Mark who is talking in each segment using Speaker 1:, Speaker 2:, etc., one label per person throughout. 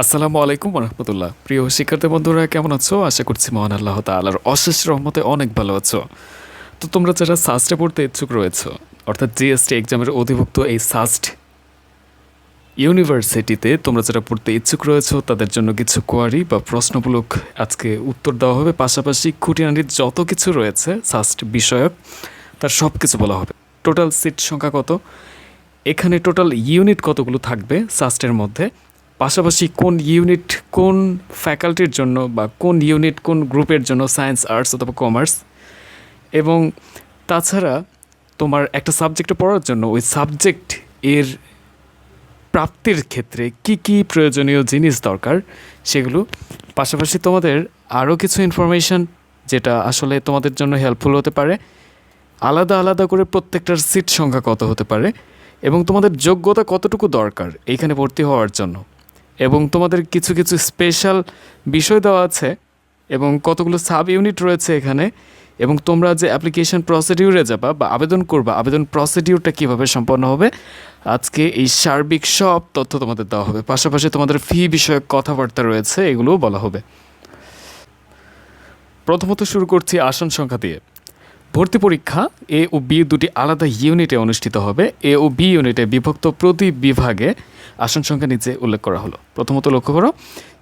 Speaker 1: আসসালামু আলাইকুম রহমতুল্লাহ। প্রিয় শিক্ষার্থী বন্ধুরা, কেমন আছো? আশা করছি মহান আল্লাহ তাআলার অশেষ রহমতে অনেক ভালো আছো। তো তোমরা যারা সাস্টে পড়তে ইচ্ছুক রয়েছো, অর্থাৎ জিএসটি এক্সামের অধিভুক্ত এই সাস্ট ইউনিভার্সিটিতে তোমরা যারা পড়তে ইচ্ছুক রয়েছো, তাদের জন্য কিছু কোয়ারি বা প্রশ্নমূলক আজকে উত্তর দেওয়া হবে। পাশাপাশি খুঁটিনাটির যত কিছু রয়েছে সাস্ট বিষয়ক, তার সব কিছু বলা হবে। টোটাল সিট সংখ্যা কত, এখানে টোটাল ইউনিট কতগুলো থাকবে সাস্টের মধ্যে, পাশাপাশি কোন ইউনিট কোন ফ্যাকাল্টির জন্য বা কোন ইউনিট কোন গ্রুপের জন্য, সায়েন্স, আর্টস অথবা কমার্স, এবং তাছাড়া তোমার একটা সাবজেক্টে পড়ার জন্য ওই সাবজেক্ট এর প্রাপ্তির ক্ষেত্রে কি কি প্রয়োজনীয় জিনিস দরকার সেগুলো, পাশাপাশি তোমাদের আরও কিছু ইনফরমেশান যেটা আসলে তোমাদের জন্য হেল্পফুল হতে পারে। আলাদা আলাদা করে প্রত্যেকটার সিট সংখ্যা কত হতে পারে এবং তোমাদের যোগ্যতা কতটুকু দরকার এইখানে ভর্তি হওয়ার জন্য, এবং তোমাদের কিছু কিছু স্পেশাল বিষয় দেওয়া আছে এবং কতগুলো সাব ইউনিট রয়েছে এখানে, এবং তোমরা যে অ্যাপ্লিকেশন প্রসিডিউরে যাবা বা আবেদন করবা, আবেদন প্রসিডিউরটা কীভাবে সম্পন্ন হবে, আজকে এই সার্বিক সব তথ্য তোমাদের দেওয়া হবে। পাশাপাশি তোমাদের ফি বিষয়ক কথাবার্তা রয়েছে, এগুলোও বলা হবে। প্রথমত শুরু করছি আসন সংখ্যা দিয়ে। ভর্তি পরীক্ষা এ ও বি দুটি আলাদা ইউনিটে অনুষ্ঠিত হবে। এ ও বি ইউনিটে বিভক্ত প্রতি বিভাগে আসন সংখ্যা নিচে উল্লেখ করা হলো। প্রথমত লক্ষ্য করো,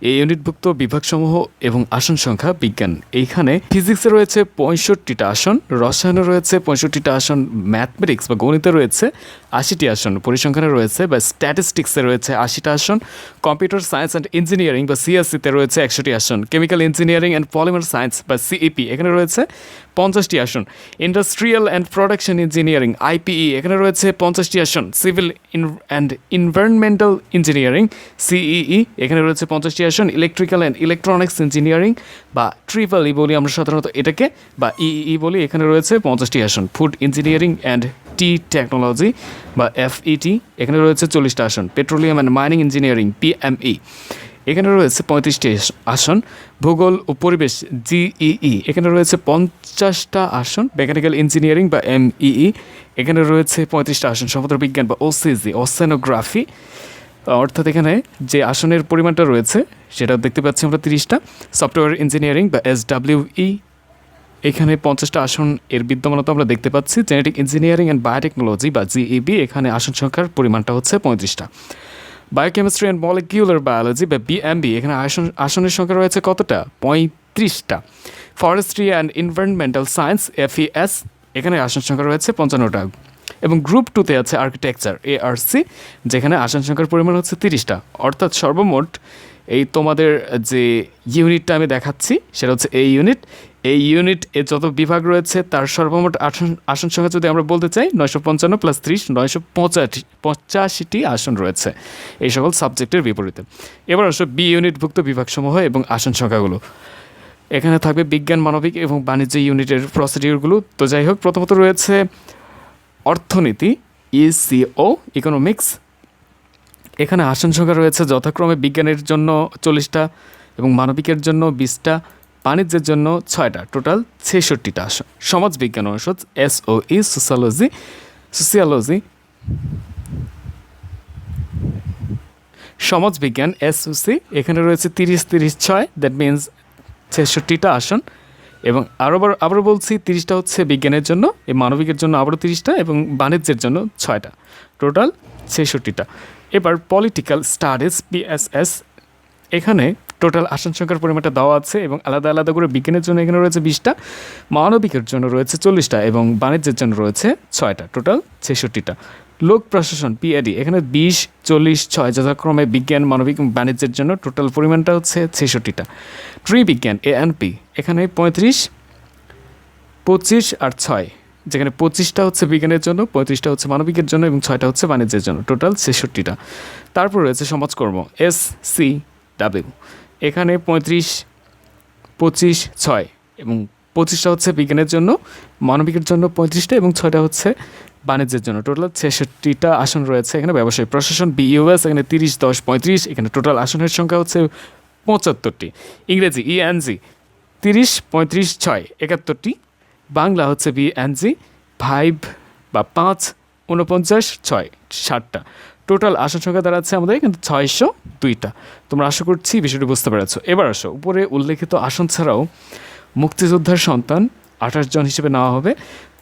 Speaker 1: এই ইউনিটভুক্ত বিভাগসমূহ এবং আসন সংখ্যা। বিজ্ঞান, এইখানে ফিজিক্সে রয়েছে 65টা আসন, রসায়নে রয়েছে 65টা আসন, ম্যাথমেটিক্স বা গণিতে রয়েছে 80টি আসন, পরিসংখ্যানে রয়েছে বা স্ট্যাটিস্টিক্সে রয়েছে 80টা আসন, কম্পিউটার সায়েন্স অ্যান্ড ইঞ্জিনিয়ারিং বা সিএসসিতে রয়েছে 100টি আসন, chemical engineering and polymer science বা সিইপি এখানে রয়েছে 50টি আসন, industrial and production engineering IPE এখানে রয়েছে 50টি আসন, civil and environmental engineering CEE এখানে রয়েছে 50টি আসন, ইলেকট্রিক্যাল অ্যান্ড ইলেকট্রনিক্স ইঞ্জিনিয়ারিং বা ট্রিপল বলি আমরা সাধারণত এটাকে, বা ইই বলি, এখানে রয়েছে 50টি আসন, food engineering and T technology বা এফইটি এখানে রয়েছে 40টা আসন, petroleum and mining engineering PME এখানে রয়েছে 35টি আসন, ভূগোল ও পরিবেশ জিইই এখানে রয়েছে 50টা আসন, মেকানিক্যাল ইঞ্জিনিয়ারিং বা এমইই এখানে রয়েছে 35টা আসন, সমুদ্র বিজ্ঞান বা ওসিজি ওসেনোগ্রাফি, অর্থাৎ এখানে যে আসনের পরিমাণটা রয়েছে সেটা দেখতে পাচ্ছি আমরা 30টা, সফটওয়্যার ইঞ্জিনিয়ারিং বা এসডাব্লিউই এখানে 50টা আসন এর বিদ্যমানতা আমরা দেখতে পাচ্ছি, জেনেটিক ইঞ্জিনিয়ারিং অ্যান্ড বায়োটেকনোলজি বা জিইবি এখানে আসন সংখ্যার পরিমাণটা হচ্ছে 35টা, বায়োকেমিস্ট্রি অ্যান্ড মলিকিউলার বায়োলজি বা বিএমবি এখানে আসনের সংখ্যা রয়েছে কতটা, 35টা, forestry and environmental science FES এখানে আসন সংখ্যা রয়েছে 55টা, এবং গ্রুপ 2তে আছে আর্কিটেকচার এআরসি যেখানে আসন সংখ্যার পরিমাণ হচ্ছে 30টা। অর্থাৎ সর্বমোট এই তোমাদের যে ইউনিটটা আমি দেখাচ্ছি সেটা হচ্ছে এই ইউনিট এর যত বিভাগ রয়েছে তার সর্বমোট আসন সংখ্যা যদি আমরা বলতে চাই 955 + 30 985টি আসন রয়েছে এই সকল সাবজেক্টের বিপরীতে। এবার আসো বি ইউনিটভুক্ত বিভাগসমূহ এবং আসন সংখ্যাগুলো। এখানে থাকবে বিজ্ঞান, মানবিক এবং বাণিজ্য ইউনিটের প্রসিডিউরগুলো। তো যাই হোক, প্রথমত রয়েছে অর্থনীতি ইসিও ইকোনমিক্স, এখানে আসন সংখ্যা রয়েছে যথাক্রমে বিজ্ঞানের জন্য 40টা এবং মানবিকের জন্য 20টা, বাণিজ্যের জন্য 6টা, টোটাল 66টা আসন। সমাজবিজ্ঞান অনুষদ এসওই সোসিওলজি সমাজবিজ্ঞান এসওসি এখানে রয়েছে 30-30-6, দ্যাট মিনস 66টা আসন, এবং আবারও বলছি 30টা হচ্ছে বিজ্ঞানের জন্য, এই মানবিকের জন্য আবারও 30টা এবং বাণিজ্যের জন্য 6টা, টোটাল 66টা। এবার পলিটিক্যাল স্টাডিজ পিএসএস এখানে টোটাল আসন সংখ্যার পরিমাণটা দেওয়া আছে এবং আলাদা আলাদা করে বিজ্ঞানের জন্য এখানে রয়েছে 20টা, মানবিকের জন্য রয়েছে 40টা এবং বাণিজ্যের জন্য রয়েছে 6টা, টোটাল 66টা। লোক প্রশাসন পিএডি এখানে 20, 40, 6 যথাক্রমে বিজ্ঞান, মানবিক এবং বাণিজ্যের জন্য, টোটাল পরিমাণটা হচ্ছে 66টা। বিজ্ঞান এএনপি এখানে 35, 25 আর 6, যেখানে 25টা হচ্ছে বিজ্ঞানের জন্য, 35টা হচ্ছে মানবিকের জন্য এবং 6টা হচ্ছে বাণিজ্যের জন্য, টোটাল 66টা। তারপর রয়েছে সমাজকর্ম এসসিডাব্লিউ এখানে 35, 25, 6 এবং 25টা হচ্ছে বিজ্ঞানের জন্য, মানবিকের জন্য 35টা এবং 6টা হচ্ছে বাণিজ্যের জন্য, টোটাল 66টা আসন রয়েছে। এখানে ব্যবসায়ী প্রশাসন বিইউএস এখানে 30, 10, 35 এখানে টোটাল আসনের সংখ্যা হচ্ছে 75টি। ইংরেজি ইএনজি 30, 35, 6 71টি, বাংলা হচ্ছে বিএনজি 5 বা 5, 49, 6 60টা, টোটাল আসন সংখ্যা দাঁড়াচ্ছে আমাদের কিন্তু 602টা। তোমরা আশা করছি বিষয়টি বুঝতে পেরেছো। এবার আসো, উপরে উল্লেখিত আসন ছাড়াও মুক্তিযোদ্ধার সন্তান 28 জন হিসেবে নেওয়া হবে।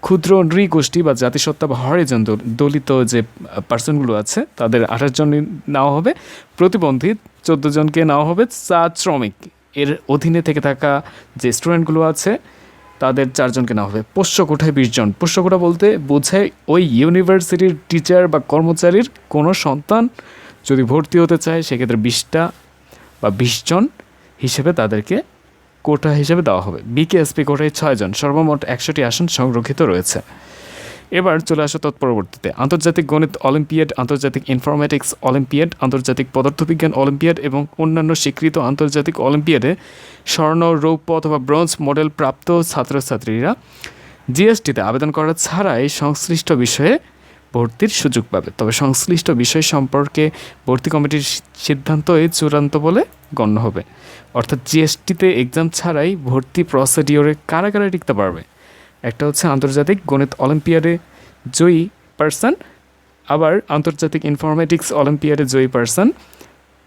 Speaker 1: ক্ষুদ্র নৃগোষ্ঠী বা জাতিসত্তা বা হরিজন দলিত যে পার্সনগুলো আছে তাদের 28 জন নেওয়া হবে। প্রতিবন্ধী 14 জনকে নেওয়া হবে। চা শ্রমিক এর অধীনে থেকে থাকা যে স্টুডেন্টগুলো আছে তাদের 4 জনকে নেওয়া হবে। পোষ্য কোঠায় 20 জন। পোষ্য কোঠা বলতে বোঝায় ওই ইউনিভার্সিটির টিচার বা কর্মচারীর কোনো সন্তান যদি ভর্তি হতে চায় সেক্ষেত্রে 20টা বা 20 জন হিসেবে তাদেরকে কোটা হিসেবে দেওয়া হবে। বিকেএসপি কোটায় 6 জন, সর্বমোট 100টি আসন সংরক্ষিত রয়েছে। এবার চলে আসো তৎপরবর্তীতে আন্তর্জাতিক গণিত অলিম্পিয়াড, আন্তর্জাতিক ইনফরমেটিক্স অলিম্পিয়াড, আন্তর্জাতিক পদার্থবিজ্ঞান অলিম্পিয়াড এবং অন্যান্য স্বীকৃত আন্তর্জাতিক অলিম্পিয়াডে স্বর্ণ, রৌপ্য অথবা ব্রোঞ্জ মেডেল প্রাপ্ত ছাত্রছাত্রীরা জিএসটিতে আবেদন করা ছাড়াই সংশ্লিষ্ট বিষয়ে ভর্তির সুযোগ পাবে। তবে সংশ্লিষ্ট বিষয় সম্পর্কে ভর্তি কমিটির সিদ্ধান্তই চূড়ান্ত বলে গণ্য হবে। অর্থাৎ জিএসটিতে এক্সাম ছাড়াই ভর্তি প্রসিডিওরে কারা কারা টিকতে পারবে? একটা হচ্ছে আন্তর্জাতিক গণিত অলিম্পিয়াডে জয়ী পার্সন, আবার আন্তর্জাতিক ইনফরমেটিক্স অলিম্পিয়াডে জয়ী পার্সন,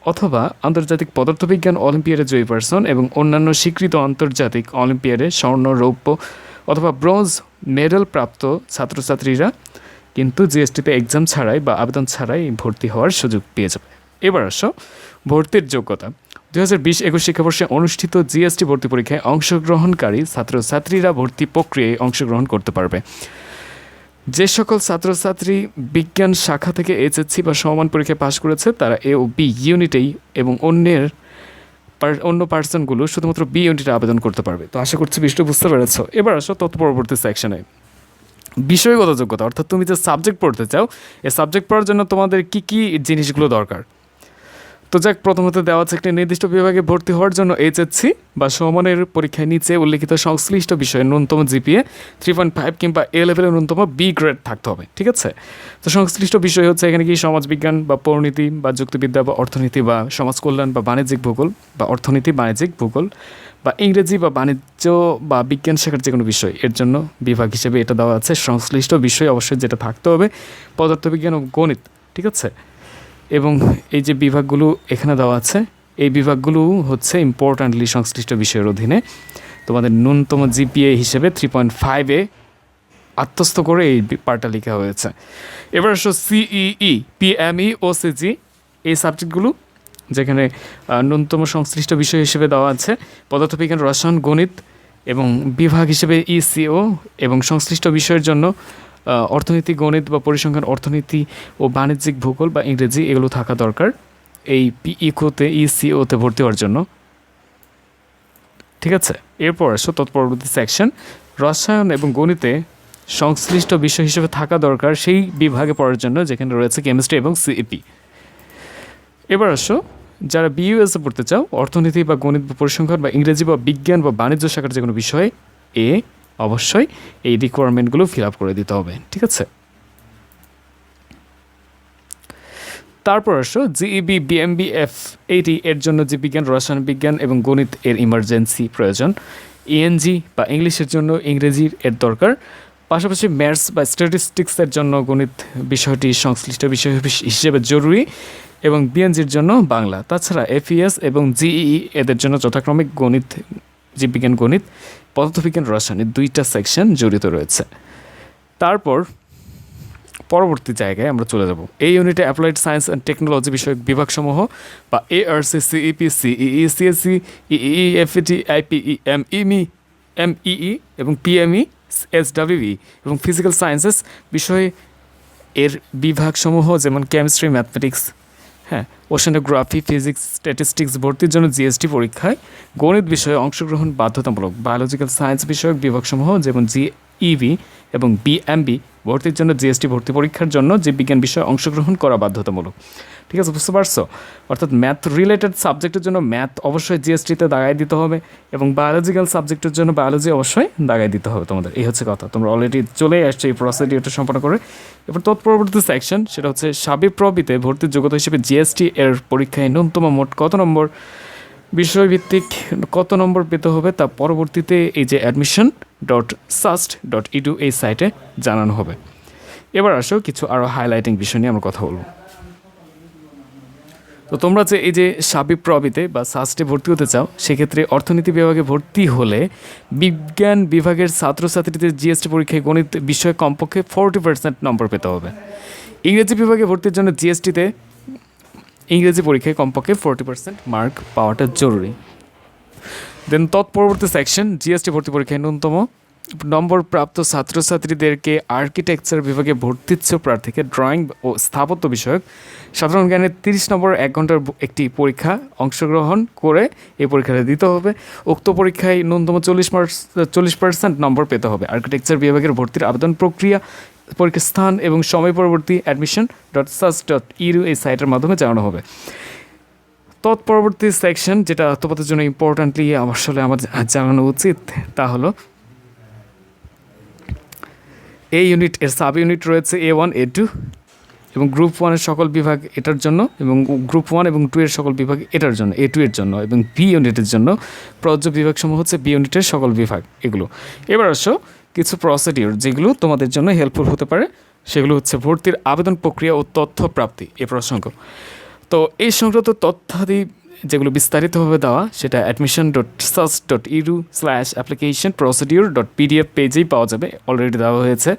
Speaker 1: অথবা আন্তর্জাতিক পদার্থবিজ্ঞান অলিম্পিয়াডে জয়ী পার্সন এবং অন্যান্য স্বীকৃত আন্তর্জাতিক অলিম্পিয়াডে স্বর্ণ, রৌপ্য অথবা ব্রোঞ্জ মেডেল প্রাপ্ত ছাত্রছাত্রীরা কিন্তু জিএসটিতে এক্সাম ছাড়াই বা আবেদন ছাড়াই ভর্তি হওয়ার সুযোগ পেয়ে যাবে। এবার আসো ভর্তির যোগ্যতা। 2020-21 শিক্ষাবর্ষে অনুষ্ঠিত জিএসটি ভর্তি পরীক্ষায় অংশগ্রহণকারী ছাত্রছাত্রীরা ভর্তি প্রক্রিয়ায় অংশগ্রহণ করতে পারবে। যে সকল ছাত্রছাত্রী বিজ্ঞান শাখা থেকে এইচএসসি বা সমমান পরীক্ষায় পাশ করেছে তারা এ ও বি ইউনিটেই এবং অন্য পার্সনগুলো শুধুমাত্র বি ইউনিটে আবেদন করতে পারবে। তো আশা করছি বিষয়টা বুঝতে পেরেছো। এবার আসো পরবর্তী সেকশনে বিষয়গত যোগ্যতা, অর্থাৎ তুমি যে সাবজেক্ট পড়তে চাও এই সাবজেক্ট পড়ার জন্য তোমাদের কী কী জিনিসগুলো দরকার। তো যাক, প্রথমত দেওয়া আছে একটি নির্দিষ্ট বিভাগে ভর্তি হওয়ার জন্য এইচএসসি বা সমমানের পরীক্ষায় নিচে উল্লেখিত সংশ্লিষ্ট বিষয়ে ন্যূনতম জিপিএ 3.5 কিংবা এ লেভেলের ন্যূনতম বি গ্রেড থাকতে হবে। ঠিক আছে, তো সংশ্লিষ্ট বিষয় হচ্ছে এখানে কি সমাজবিজ্ঞান বা পরিণীতি বা যুক্তিবিদ্যা বা অর্থনীতি বা সমাজ কল্যাণ বা বাণিজ্যিক ভূগোল বা অর্থনীতি বাণিজ্যিক ভূগোল বা ইংরেজি বা বাণিজ্য বা বিজ্ঞান শাখার যে কোনো বিষয় এর জন্য বিভাগ হিসেবে এটা দেওয়া আছে। সংশ্লিষ্ট বিষয় অবশ্যই যেটা থাকতে হবে পদার্থবিজ্ঞান ও গণিত। ঠিক আছে, এবং এই যে বিভাগগুলো এখানে দেওয়া আছে এই বিভাগগুলো হচ্ছে ইম্পর্ট্যান্টলি সংশ্লিষ্ট বিষয়ের অধীনে তোমাদের ন্যূনতম জিপিএ হিসেবে 3.5 আত্মস্থ করে এই পার্টটা লেখা হয়েছে। এবার আসো সিইই, পিএমই ও সিজি এই সাবজেক্টগুলো যেখানে ন্যূনতম সংশ্লিষ্ট বিষয় হিসেবে দেওয়া আছে পদার্থবিজ্ঞান, রসায়ন, গণিত এবং বিভাগ হিসেবে ইসিও এবং সংশ্লিষ্ট বিষয়ের জন্য অর্থনীতি, গণিত বা পরিসংখ্যান, অর্থনীতি ও বাণিজ্যিক ভূগোল বা ইংরেজি এগুলো থাকা দরকার এই পিইকোতে ইসিওতে ভর্তি হওয়ার জন্য। ঠিক আছে, এরপর আসো তৎপরবর্তী সেকশন রসায়ন এবং গণিতে সংশ্লিষ্ট বিষয় হিসেবে থাকা দরকার সেই বিভাগে পড়ার জন্য যেখানে রয়েছে কেমিস্ট্রি এবং সিইপি। এবার আসো যারা বিইউএসে পড়তে চাও অর্থনীতি বা গণিত বা পরিসংখ্যান বা ইংরেজি বা বিজ্ঞান বা বাণিজ্য শাখার যে কোনো বিষয়ে অবশ্যই এই রিকোয়ারমেন্টগুলো ফিল আপ করে দিতে হবে। ঠিক আছে, তারপর আসো জিইবি, বিএমবি, এফ80 এর জন্য জীববিজ্ঞান, রসায়ন বিজ্ঞান এবং গণিত এর ইমার্জেন্সি প্রয়োজন। ইএনজি বা ইংলিশের জন্য ইংরেজির এর দরকার। পাশাপাশি ম্যাথস বা স্ট্যাটিস্টিক্সের জন্য গণিত বিষয়টি সংশ্লিষ্ট বিষয় হিসেবে জরুরি এবং বিএনজির জন্য বাংলা। তাছাড়া এফইএস এবং জিইই এদের জন্য যথাক্রমে গণিত, জীববিজ্ঞান, গণিত, পদার্থবিজ্ঞান, রসায়নের 2টা সেকশন জড়িত রয়েছে। তারপর পরবর্তী জায়গায় আমরা চলে যাব। এই ইউনিটে অ্যাপ্লাইড সায়েন্স অ্যান্ড টেকনোলজি বিষয়ক বিভাগসমূহ বা ARC, CEP, CEE, CSC, EE, FET, IPE, MEE এবং পিএমই, এসডব্লিউই এবং ফিজিক্যাল সায়েন্সেস বিষয়ে এর বিভাগসমূহ যেমন chemistry, mathematics, oceanography, physics, statistics ভর্তির জন্য জিএসটি পরীক্ষায় গণিত বিষয়ে অংশগ্রহণ বাধ্যতামূলক। বায়োলজিক্যাল সায়েন্স বিষয়ক বিভাগসমূহ যেমন জিইবি এবং বিএমবি ভর্তির জন্য জিএসটি ভর্তি পরীক্ষার জন্য জীববিজ্ঞান বিষয়ে অংশগ্রহণ করা বাধ্যতামূলক। ঠিক আছে, বুঝতে পারছো? অর্থাৎ ম্যাথ রিলেটেড সাবজেক্টের জন্য ম্যাথ অবশ্যই জিএসটিতে দাগায় দিতে হবে এবং বায়োলজিক্যাল সাবজেক্টের জন্য বায়োলজি অবশ্যই দাগায় দিতে হবে তোমাদের। এই হচ্ছে কথা, তোমরা অলরেডি চলে আসছো এই প্রসিডিওরটা সম্পন্ন করে। এবার তৎপরবর্তী সেকশন সেটা হচ্ছে সাবিপ্রবিতে ভর্তির যোগ্যতা হিসেবে জিএসটি এর পরীক্ষায় ন্যূনতম মোট কত নম্বর, বিষয়ভিত্তিক কত নম্বর পেতে হবে তা পরবর্তীতে এই যে admission.sust.edu এই সাইটে জানানো হবে। এবার আসো কিছু আরও হাইলাইটিং বিষয় নিয়ে আমরা কথা বলব। তো তোমরা যে এই যে সাবিপ্রবিতে বা সাস্টে ভর্তি হতে চাও, সেক্ষেত্রে অর্থনীতি বিভাগে ভর্তি হলে বিজ্ঞান বিভাগের ছাত্রছাত্রীদের জিএসটি পরীক্ষায় গণিত বিষয়ে কমপক্ষে 40% নম্বর পেতে হবে। ইংরেজি বিভাগে ভর্তির জন্য জিএসটিতে ইংরেজি পরীক্ষায় কমপক্ষে 40% মার্ক পাওয়াটা জরুরি। দেন তৎপরবর্তী সেকশন, জিএসটি ভর্তি পরীক্ষায় ন্যূনতম নম্বর প্রাপ্ত ছাত্রছাত্রীদেরকে আর্কিটেকচার বিভাগে ভর্তি ইচ্ছুক প্রার্থীকে ড্রয়িং ও স্থাপত্য বিষয়ক সাধারণ জ্ঞানের 30 নম্বর 1 ঘন্টার একটি পরীক্ষা অংশগ্রহণ করে এই পরীক্ষাটা দিতে হবে। উক্ত পরীক্ষায় ন্যূনতম 40% নম্বর পেতে হবে। আর্কিটেকচার বিভাগের ভর্তির আবেদন প্রক্রিয়া, পরীক্ষার স্থান এবং সময় পরবর্তী admission.sas.edu এই সাইটের মাধ্যমে জানানো হবে। তৎপরবর্তী সেকশন, যেটা তোমাদের জন্য ইম্পর্ট্যান্টলি আসলে আমার জানানো উচিত, তা হলো এই ইউনিট এর সাব ইউনিট রয়েছে A1 A2 এবং গ্রুপ 1 সকল বিভাগ এটার জন্য, এবং গ্রুপ 1 এবং 2 এর সকল বিভাগ এটার জন্য, A2 এর জন্য, এবং বি ইউনিটের জন্য প্রযোজ্য বিভাগসমূহ হচ্ছে বি ইউনিটের সকল বিভাগ এগুলো। এবার আসো কিছু প্রসিডিউর যেগুলো তোমাদের জন্য হেল্পফুল হতে পারে, সেগুলো হচ্ছে ভর্তির আবেদন প্রক্রিয়া ও তথ্য প্রাপ্তি এই প্রসঙ্গ। তো এই সংক্রান্ত তথ্যাদি যেগুলো বিস্তারিতভাবে দেওয়া, সেটা admission.sas.edu/application-procedure.pdf পেজেই পাওয়া যাবে, অলরেডি দেওয়া হয়েছে।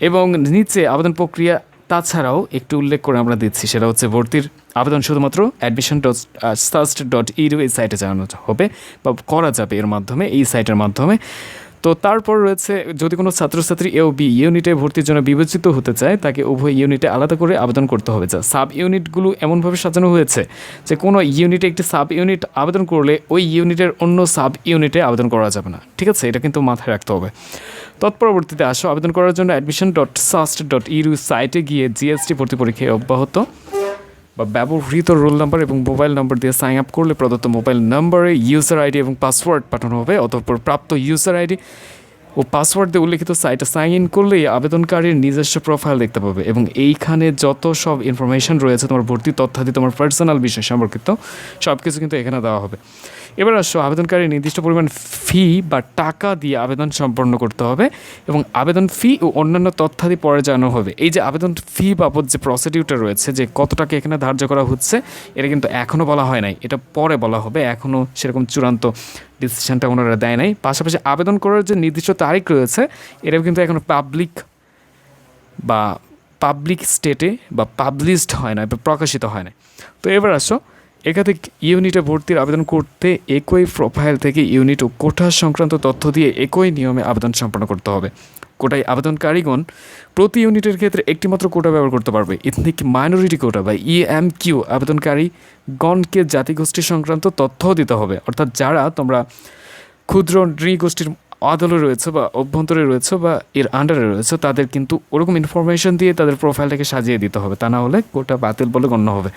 Speaker 1: এবং নিচে আবেদন প্রক্রিয়া তাছাড়াও একটু উল্লেখ করে আমরা দিচ্ছি, সেটা হচ্ছে ভর্তির আবেদন শুধুমাত্র admission.sas.edu এই সাইটে জানানো হবে বা করা যাবে এর মাধ্যমে, এই সাইটের মাধ্যমে। তো তারপর রয়েছে, যদি কোনো ছাত্রছাত্রী এ ও বি ইউনিটে ভর্তির জন্য বিবেচিত হতে চায়, তাকে উভয় ইউনিটে আলাদা করে আবেদন করতে হবে। যা সাব ইউনিটগুলো এমনভাবে সাজানো হয়েছে যে কোনো ইউনিটে একটি সাব ইউনিট আবেদন করলে ওই ইউনিটের অন্য সাব ইউনিটে আবেদন করা যাবে না, ঠিক আছে? এটা কিন্তু মাথায় রাখতে হবে। তৎপরবর্তীতে আসো, আবেদন করার জন্য admission.sas.edu সাইটে গিয়ে জিএসটি ভর্তি পরীক্ষায় অব্যাহত বা ব্যবহৃত রোল নাম্বার এবং মোবাইল নম্বর দিয়ে সাইন আপ করলে প্রদত্ত মোবাইল নম্বরে ইউজার আইডি এবং পাসওয়ার্ড পাঠানো হবে। অতঃপর প্রাপ্ত ইউজার আইডি ও পাসওয়ার্ড দিয়ে উল্লিখিত সাইটে সাইন ইন করলেই আবেদনকারীর নিজস্ব প্রোফাইল দেখতে পাবে এবং এইখানে যত সব ইনফরমেশন রয়েছে, তোমার ভর্তি তথ্যাদি, তোমার পার্সোনাল বিষয় সম্পর্কিত সব কিছু কিন্তু এখানে দেওয়া হবে। এবার আসো, আবেদনকারী নির্দিষ্ট পরিমাণ ফি বা টাকা দিয়ে আবেদন সম্পন্ন করতে হবে এবং আবেদন ফি ও অন্যান্য তথ্যাদি পরে জানানো হবে। এই যে আবেদন ফি বাবদ যে প্রসিডিউরটা রয়েছে, যে কত টাকা এখানে ধার্য করা হচ্ছে, এটা কিন্তু এখনও বলা হয় নাই, এটা পরে বলা হবে। এখনও সেরকম চূড়ান্ত ডিসিশনটা ওনারা দেয় নাই। পাশাপাশি আবেদন করার যে নির্দিষ্ট তারিখ রয়েছে, এটাও কিন্তু এখনও পাবলিক স্টেটে বা পাবলিশড হয় না বা প্রকাশিত হয় না। তো এবার আসো, একাধিক ইউনিটে ভর্তির আবেদন করতে একই প্রোফাইল থেকে ইউনিট ও কোটা সংক্রান্ত তথ্য দিয়ে একই নিয়মে আবেদন সম্পন্ন করতে হবে। কোটায় আবেদনকারীগণ প্রতি ইউনিটের ক্ষেত্রে একটিমাত্র কোটা ব্যবহার করতে পারবে। এথনিক মাইনরিটি কোটা বা EMQ আবেদনকারীগণকে জাতিগোষ্ঠী সংক্রান্ত তথ্যও দিতে হবে। অর্থাৎ যারা তোমরা ক্ষুদ্র নৃগোষ্ঠীর আদলে রয়েছে বা অভ্যন্তরে রয়েছে বা এর আন্ডারে রয়েছে, তাদের কিন্তু ওরকম ইনফরমেশন দিয়ে তাদের প্রোফাইলটাকে সাজিয়ে দিতে হবে, তা না হলে কোটা বাতিল বলে গণ্য হবে।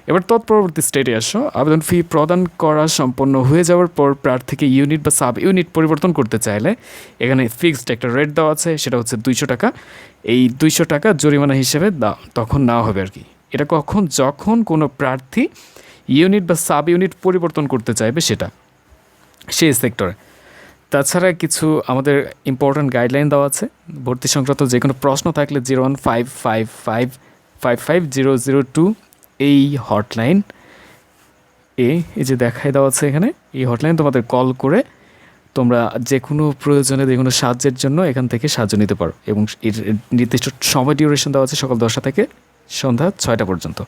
Speaker 1: এবার তৎপরবর্তী স্টেটে আসো, আবেদন ফি প্রদান করা সম্পন্ন হয়ে যাওয়ার পর প্রার্থীকে ইউনিট বা সাব ইউনিট পরিবর্তন করতে চাইলে এখানে ফিক্সড একটা রেট দেওয়া আছে, সেটা হচ্ছে 200 টাকা। এই 200 টাকা জরিমানা হিসেবে তখন নেওয়া হবে আর কি। এটা যখন কোনো প্রার্থী ইউনিট বা সাব ইউনিট পরিবর্তন করতে চাইবে সেটা সেই সেক্টরে। তাছাড়া কিছু আমাদের ইম্পর্ট্যান্ট গাইডলাইন দেওয়া আছে। ভর্তি সংক্রান্ত যে কোনো প্রশ্ন থাকলে 01555550002 এই হটলাইন এই যে দেখাই দেওয়া আছে এখানে, এই হটলাইন তোমাদের কল করে তোমরা যে কোনো প্রয়োজনে যে কোনো সাহায্যের জন্য এখান থেকে সাহায্য নিতে পারো। এবং এর নির্দিষ্ট সময় ডিউরেশন দেওয়া আছে সকাল 10টা থেকে সন্ধ্যা 6টা পর্যন্ত।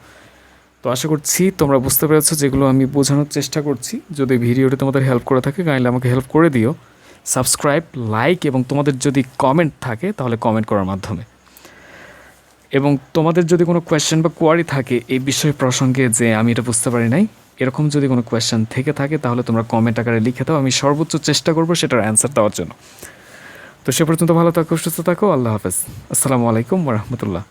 Speaker 1: তো আশা করছি তোমরা বুঝতে পেরেছো যেগুলো আমি বোঝানোর চেষ্টা করছি। যদি ভিডিওটি তোমাদের হেল্প করে থাকে, কাইন্ডলি আমাকে হেল্প করে দিও, সাবস্ক্রাইব, লাইক, এবং তোমাদের যদি কমেন্ট থাকে তাহলে কমেন্ট করার মাধ্যমে। এবং তোমাদের যদি কোনো কোয়েশ্চেন বা কোয়ারি থাকে এই বিষয় প্রসঙ্গে, যে আমি এটা বুঝতে পারি নাই, এরকম যদি কোনো কোয়েশ্চেন থেকে থাকে তাহলে তোমরা কমেন্ট আকারে লিখে দাও, আমি সর্বোচ্চ চেষ্টা করবো সেটার অ্যান্সার দেওয়ার জন্য। তো সে পর্যন্ত ভালো থাকো, সুস্থ থাকো, আল্লাহ হাফেজ, আসসালামু আলাইকুম ওয়া রাহমাতুল্লাহ।